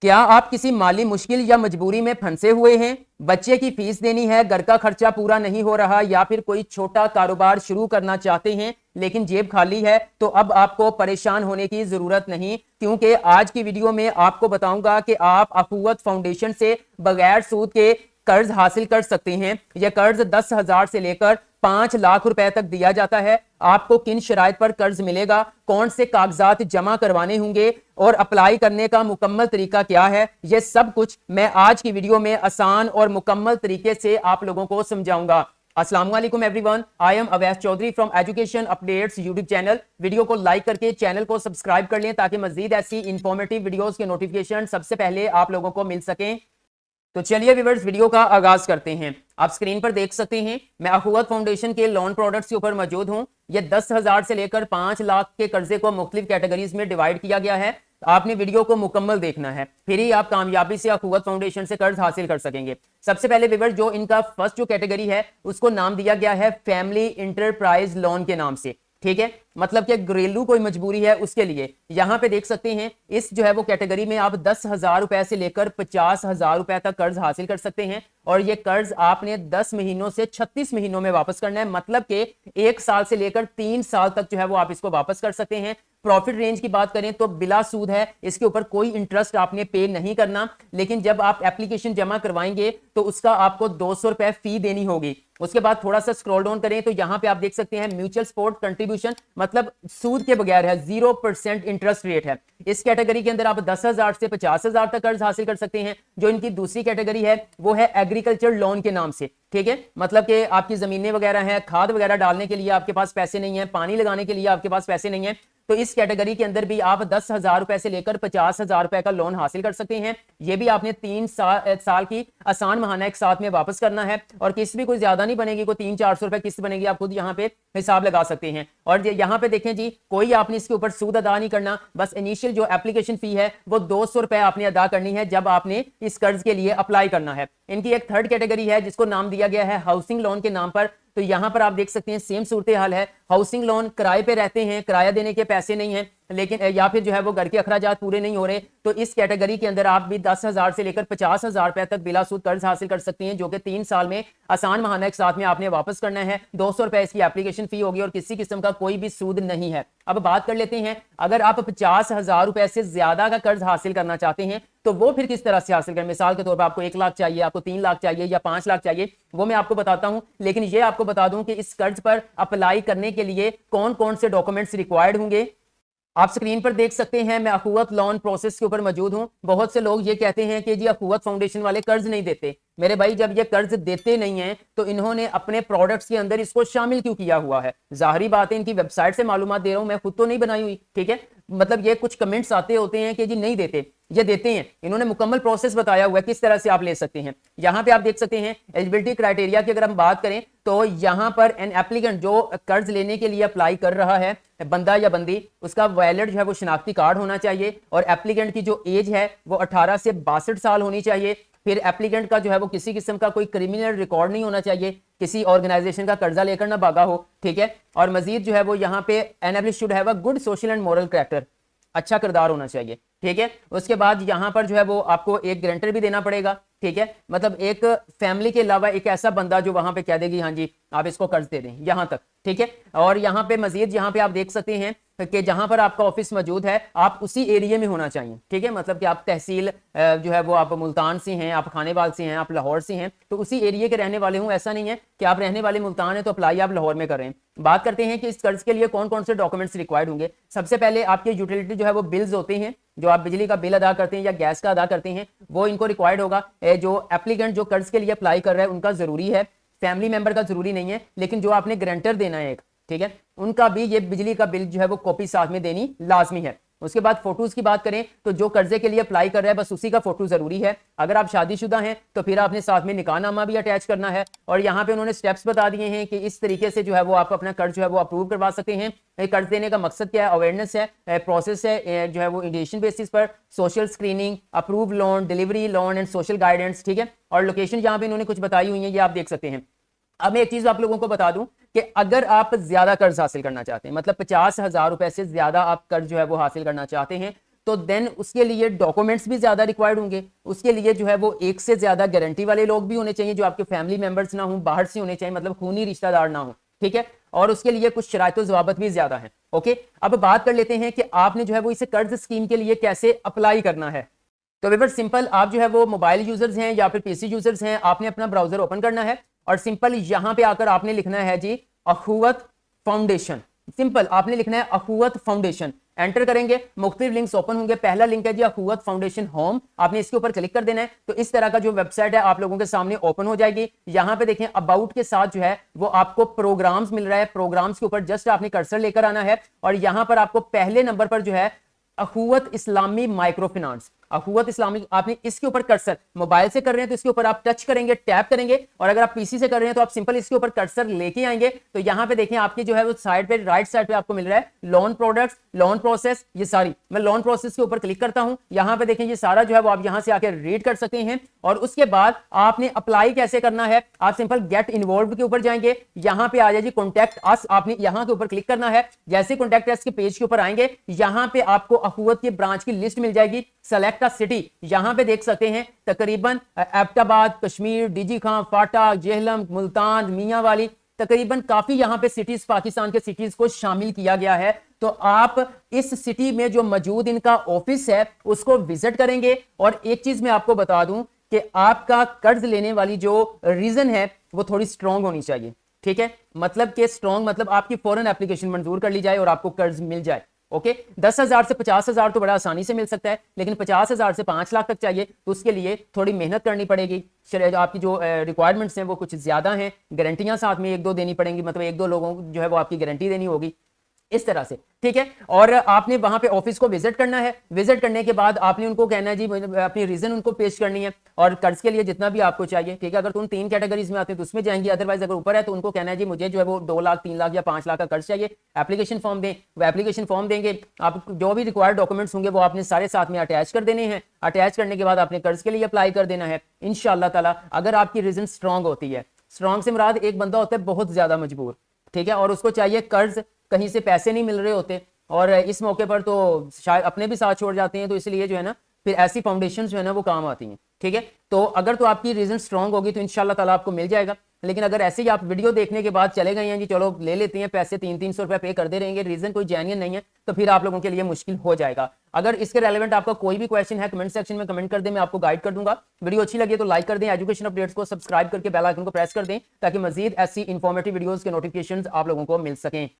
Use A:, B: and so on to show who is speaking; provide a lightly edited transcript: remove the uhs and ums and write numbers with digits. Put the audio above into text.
A: क्या आप किसी माली मुश्किल या मजबूरी में फंसे हुए हैं? बच्चे की फीस देनी है, घर का खर्चा पूरा नहीं हो रहा, या फिर कोई छोटा कारोबार शुरू करना चाहते हैं लेकिन जेब खाली है? तो अब आपको परेशान होने की जरूरत नहीं, क्योंकि आज की वीडियो में आपको बताऊंगा कि आप अखुवत फाउंडेशन से बगैर सूद के कर्ज हासिल कर सकते हैं। यह कर्ज 10,000 से लेकर 5 लाख रुपए तक दिया जाता है। आपको किन शराइत पर कर्ज मिलेगा, कौन से कागजात जमा करवाने होंगे और अप्लाई करने का मुकम्मल तरीका क्या है, यह सब कुछ मैं आज की वीडियो में आसान और मुकम्मल तरीके से आप लोगों को समझाऊंगा। अस्सलाम वालेकुम everyone, I am Awais Chaudhary from education updates YouTube channel. Video को लाइक करके चैनल को सब्सक्राइब कर लें ताकि मजीद ऐसी इंफॉर्मेटिव वीडियोस के नोटिफिकेशन सबसे पहले आप लोगों को मिल सकें। तो चलिए व्यूअर्स, वीडियो का आगाज करते हैं। आप स्क्रीन पर देख सकते हैं मैं अखुवत फाउंडेशन के लोन प्रोडक्ट्स के ऊपर मौजूद हूं। यह 10,000 से लेकर 5 लाख के कर्जे को मुख्तलिफ कैटेगरीज में डिवाइड किया गया है। आपने वीडियो को मुकम्मल देखना है, फिर ही आप कामयाबी से अखुवत फाउंडेशन से कर्ज हासिल कर सकेंगे। सबसे पहले व्यूअर्स, जो इनका फर्स्ट जो कैटेगरी है उसको नाम दिया गया है फैमिली इंटरप्राइज लोन के नाम से। ठीक है, मतलब कि घरेलू कोई मजबूरी है उसके लिए। यहां पे देख सकते हैं इस जो है वो कैटेगरी में आप 10,000 रुपए से लेकर 50,000 रुपए तक कर्ज हासिल कर सकते हैं, और ये कर्ज आपने 10 महीनों से 36 महीनों में वापस करना है। मतलब कि 1 साल से लेकर 3 साल तक जो है वो आप इसको वापस कर सकते हैं। प्रॉफिट रेंज की बात करें तो बिला सूद है, इसके ऊपर कोई इंटरेस्ट आपने पे नहीं करना, लेकिन जब आप एप्लीकेशन जमा करवाएंगे तो उसका आपको 200 रुपए फी देनी होगी। उसके बाद थोड़ा सा स्क्रॉल डाउन करें तो यहां पे आप देख सकते हैं म्यूचुअल सपोर्ट कंट्रीब्यूशन, मतलब सूद के बगैर है, 0% इंटरेस्ट रेट है। इस कैटेगरी के अंदर आप 10,000 से 50,000 तक कर्ज हासिल कर सकते हैं। जो इनकी दूसरी कैटेगरी है वो है एग्रीकल्चर लोन के नाम से। ठीक है, मतलब कि आपकी जमीनें वगैरह हैं, खाद वगैरह डालने के लिए आपके पास पैसे नहीं है, पानी लगाने के लिए आपके पास पैसे नहीं है, तो इस कैटेगरी के अंदर भी आप 10,000 रुपए से लेकर 50,000 रुपए का लोन हासिल कर सकते हैं। ये भी आपने 3 साल की आसान महाना एक साथ में वापस करना है, और किस्त भी कोई ज्यादा नहीं बनेगी, कोई 300-400 रुपए किस्त बनेगी, आप खुद यहाँ पे हिसाब लगा सकते हैं। और यहाँ पे देखें जी, कोई आपने इसके ऊपर सूद अदा नहीं करना, बस इनिशियल जो एप्लीकेशन फी है वो 200 रुपए आपने अदा करनी है जब आपने इस कर्ज के लिए अप्लाई करना है। इनकी एक थर्ड कैटेगरी है जिसको नाम दिया गया है हाउसिंग लोन के नाम पर। तो यहां पर आप देख सकते हैं सेम सूरत हाल है। हाउसिंग लोन, किराए पे रहते हैं, किराया देने के पैसे नहीं है, लेकिन या फिर जो है वो घर के अखराजात पूरे नहीं हो रहे, तो इस कैटेगरी के अंदर आप भी 10,000 से लेकर 50,000 रुपए तक बिला सूद कर्ज हासिल कर सकते हैं, जो कि 3 साल में आसान महाना एक साथ में आपने वापस करना है। 200 रुपए इसकी एप्लीकेशन फी होगी और किसी किस्म का कोई भी सूद नहीं है। अब बात कर लेते हैं, अगर आप 50,000 रुपए से ज्यादा का कर्ज हासिल करना चाहते हैं तो वो फिर किस तरह से हासिल करें। मिसाल के तौर पर आपको 1 लाख चाहिए, आपको 3 लाख चाहिए या 5 लाख चाहिए, वो मैं आपको बताता हूं। लेकिन ये आपको बता दूं कि इस कर्ज पर अप्लाई करने के लिए कौन कौन से डॉक्यूमेंट्स रिक्वायर्ड होंगे। आप स्क्रीन पर देख सकते हैं मैं अखुवत लोन प्रोसेस के ऊपर मौजूद हूं। बहुत से लोग ये कहते हैं कि जी अखुवत फाउंडेशन वाले कर्ज नहीं देते। मेरे भाई, जब ये कर्ज देते नहीं हैं तो इन्होंने अपने प्रोडक्ट्स के अंदर इसको शामिल क्यों किया हुआ है? जाहिर बात है, इनकी वेबसाइट से मालूमात दे रहा हूं, मैं खुद तो नहीं बनाई हुई। ठीक है, मतलब ये कुछ कमेंट्स आते होते हैं कि जी नहीं देते, ये देते हैं। इन्होंने मुकम्मल प्रोसेस बताया हुआ है किस तरह से आप ले सकते हैं। यहां पे आप देख सकते हैं एलिजिबिलिटी क्राइटेरिया की अगर हम बात करें तो यहां पर एन एप्लीकेंट जो कर्ज लेने के लिए अप्लाई कर रहा है, बंदा या बंदी, उसका वैलिड जो है वो शनाख्ती कार्ड होना चाहिए, और एप्लीकेंट की जो एज है वो 18 से 62 साल होनी चाहिए। फिर एप्लीकेंट का जो है वो किसी किस्म का कोई क्रिमिनल रिकॉर्ड नहीं होना चाहिए, किसी ऑर्गेनाइजेशन का कर्जा लेकर ना भागा हो। ठीक है, और मजीद जो है वो यहाँ पे analyst should have a good social and moral character, अच्छा किरदार होना चाहिए। ठीक है, उसके बाद यहां पर जो है वो आपको एक गारंटर भी देना पड़ेगा। ठीक है, मतलब एक फैमिली के अलावा एक ऐसा बंदा जो वहां पे कह देगी हाँ जी आप इसको कर्ज दे दें, यहां तक। ठीक है, और यहां पे मजीद यहां पे आप देख सकते हैं कि जहां पर आपका ऑफिस मौजूद है आप उसी एरिया में होना चाहिए। ठीक है, मतलब कि आप तहसील जो है वो आप मुल्तान से हैं, आप खानेवाल से हैं, आप लाहौर से हैं, तो उसी एरिया के रहने वाले हूँ। ऐसा नहीं है कि आप रहने वाले मुल्तान है तो अप्लाई आप लाहौर में कर रहे हैं। बात करते हैं कि इस कर्ज के लिए कौन कौन से डॉक्यूमेंट्स रिक्वायर्ड होंगे। सबसे पहले आपके यूटिलिटी जो है वो बिल्स होते हैं, जो आप बिजली का बिल अदा करते हैं या गैस का अदा करते हैं, वो इनको रिक्वायर्ड होगा। जो एप्लीकेंट जो कर्ज के लिए अप्लाई कर रहा है उनका जरूरी है, फैमिली मेंबर का जरूरी नहीं है, लेकिन जो आपने गारंटर देना है एक, ठीक है, उनका भी ये बिजली का बिल जो है वो कॉपी साथ में देनी लाजमी है। उसके बाद फोटोज की बात करें तो जो कर्जे के लिए अप्लाई कर रहा है बस उसी का फोटो जरूरी है। अगर आप शादीशुदा हैं तो फिर आपने साथ में निकाहनामा भी अटैच करना है। और यहाँ पे उन्होंने स्टेप्स बता दिए हैं कि इस तरीके से जो है वो आप अपना कर्ज जो है वो अप्रूव करवा सकते हैं। कर्ज देने का मकसद क्या है? अवेयरनेस है, प्रोसेस है जो है वो इंडिकेशन बेसिस पर, social screening, approve loan, delivery loan and social guidance. ठीक है, और लोकेशन यहाँ पे इन्होंने कुछ बताई हुई है, ये आप देख सकते हैं। अब मैं एक चीज आप लोगों को बता दूं कि अगर आप ज्यादा कर्ज हासिल करना चाहते हैं, मतलब 50,000 रुपए से ज्यादा आप कर्ज जो है वो हासिल करना चाहते हैं, तो देन उसके लिए डॉक्यूमेंट्स भी ज्यादा रिक्वायर्ड होंगे, उसके लिए जो है वो एक से ज्यादा गारंटी वाले लोग भी होने चाहिए जो आपके फैमिली मेंबर्स ना हो, बाहर से होने चाहिए, मतलब खूनी रिश्तेदार ना हो, ठीक है। और उसके लिए कुछ शराइत और ज़वाबत भी ज्यादा है। ओके, अब बात कर लेते हैं कि आपने जो है वो इसे कर्ज स्कीम के लिए कैसे अप्लाई करना है। तो वेवर सिंपल, आप जो है वो मोबाइल यूजर्स हैं या फिर पीसी यूजर्स हैं, आपने अपना ब्राउजर ओपन करना है और सिंपल यहां पे आकर आपने लिखना है जी अखुवत फाउंडेशन। सिंपल आपने लिखना है अखुवत फाउंडेशन, एंटर करेंगे, मुख्तलिफ लिंक्स ओपन होंगे। पहला लिंक है जी अखुवत फाउंडेशन होम, आपने इसके ऊपर क्लिक कर देना है। तो इस तरह का जो वेबसाइट है आप लोगों के सामने ओपन हो जाएगी। यहां पे देखें अबाउट के साथ जो है वो आपको प्रोग्राम्स मिल रहा है, प्रोग्राम्स के ऊपर जस्ट आपने कर्सर लेकर आना है और यहां पर आपको पहले नंबर पर जो है अखुवत इस्लामी माइक्रो फाइनेंस, अखुवत इस्लामी, आपने इसके ऊपर कर्सर, मोबाइल से कर रहे हैं तो इसके ऊपर आप टच करेंगे, टैप करेंगे, और अगर आप पीसी से कर रहे हैं तो आप सिंपल इसके ऊपर कर्सर लेके आएंगे। तो यहां पे देखें आपकी जो है वो साइड पे, राइट साइड पे आपको मिल रहा है लोन प्रोडक्ट्स, लोन प्रोसेस, ये सारी, मैं लोन प्रोसेस के ऊपर क्लिक करता हूं। यहां पे देखें ये सारा जो है वो आप यहां से आके रीड कर सकते हैं। और उसके बाद आपने अप्लाई कैसे करना है, आप सिंपल गेट इन्वॉल्व के ऊपर जाएंगे, यहां पे आ जाए जी कॉन्टैक्ट अस, आपने यहां के ऊपर क्लिक करना है। जैसे कॉन्टैक्ट अस के पेज के ऊपर आएंगे, यहां पे आपको अखुवत की ब्रांच की लिस्ट मिल जाएगी। सेलेक्ट अ सिटी, यहां पे देख सकते हैं तकरीबन एबटाबाद, कश्मीर, डीजी खां, फाटा, जेहलम, मुल्तान, मियां वाली, तकरीबन काफी यहां पे सिटीज, पाकिस्तान के सिटीज को शामिल किया गया है। तो आप इस सिटी में जो मौजूद इनका ऑफिस है उसको विजिट करेंगे। और एक चीज मैं आपको बता दूं कि आपका कर्ज लेने वाली जो रीजन है वो थोड़ी स्ट्रांग होनी चाहिए, ठीक है। मतलब कि स्ट्रांग मतलब आपकी फौरन एप्लीकेशन मंजूर कर ली जाए और आपको कर्ज मिल जाए। ओके, 10,000 से 50,000 तो बड़ा आसानी से मिल सकता है, लेकिन 50,000 से 5 लाख तक चाहिए तो उसके लिए थोड़ी मेहनत करनी पड़ेगी। आपकी जो रिक्वायरमेंट्स हैं वो कुछ ज्यादा हैं, गारंटियां साथ में 1-2 देनी पड़ेंगी, मतलब 1-2 लोगों जो है वो आपकी गारंटी देनी होगी, इस तरह से, ठीक है। और आपने वहां पे ऑफिस को विजिट करना है। विजिट करने के बाद आपने उनको कहना है जी, अपनी रीजन उनको पेश करनी है और कर्ज के लिए जितना भी आपको चाहिए, ठीक है। अगर तुम 3 कैटेगरीज में आते हैं तो उसमें जाएंगे, अदरवाइज अगर ऊपर है तो उनको कहना है जी मुझे जो है वो 2 लाख, 3 लाख या 5 लाख का कर्ज चाहिए, एप्लीकेशन फॉर्म दें। वो एप्लीकेशन फॉर्म देंगे, आप जो भी रिक्वायर्ड डॉक्यूमेंट्स होंगे वो आपने सारे साथ में अटैच कर देने हैं। अटैच करने के बाद आपने कर्ज के लिए अप्लाई कर देना है इंशाअल्लाह ताला। अगर आपकी रीजन स्ट्रांग होती है, स्ट्रांग से मुराद एक बंदा होता है बहुत ज्यादा मजबूर, ठीक है, और उसको चाहिए कर्ज, कहीं से पैसे नहीं मिल रहे होते और इस मौके पर तो शायद अपने भी साथ छोड़ जाते हैं, तो इसलिए जो है ना फिर ऐसी फाउंडेशन जो है ना वो काम आती हैं, ठीक है। तो अगर तो आपकी रीजन स्ट्रांग होगी तो इंशाल्लाह ताला आपको मिल जाएगा। लेकिन अगर ऐसे ही आप वीडियो देखने के बाद चले गए हैं जी चलो ले लेते हैं पैसे, 300-300 रुपए पे कर दे रहेंगे, रीजन कोई जेन्युइन नहीं है, तो फिर आप लोगों के लिए मुश्किल हो जाएगा। अगर इसके रेलेवेंट आपका कोई भी क्वेश्चन है कमेंट सेक्शन में कमेंट कर दें, मैं आपको गाइड कर दूंगा। वीडियो अच्छी लगी तो लाइक कर दें, एजुकेशन अपडेट्स को सब्सक्राइब करके बेल आइकन को प्रेस कर दें ताकि मजीद ऐसी इंफॉर्मेटिव वीडियोस के नोटिफिकेशंस आप लोगों को मिल सकें।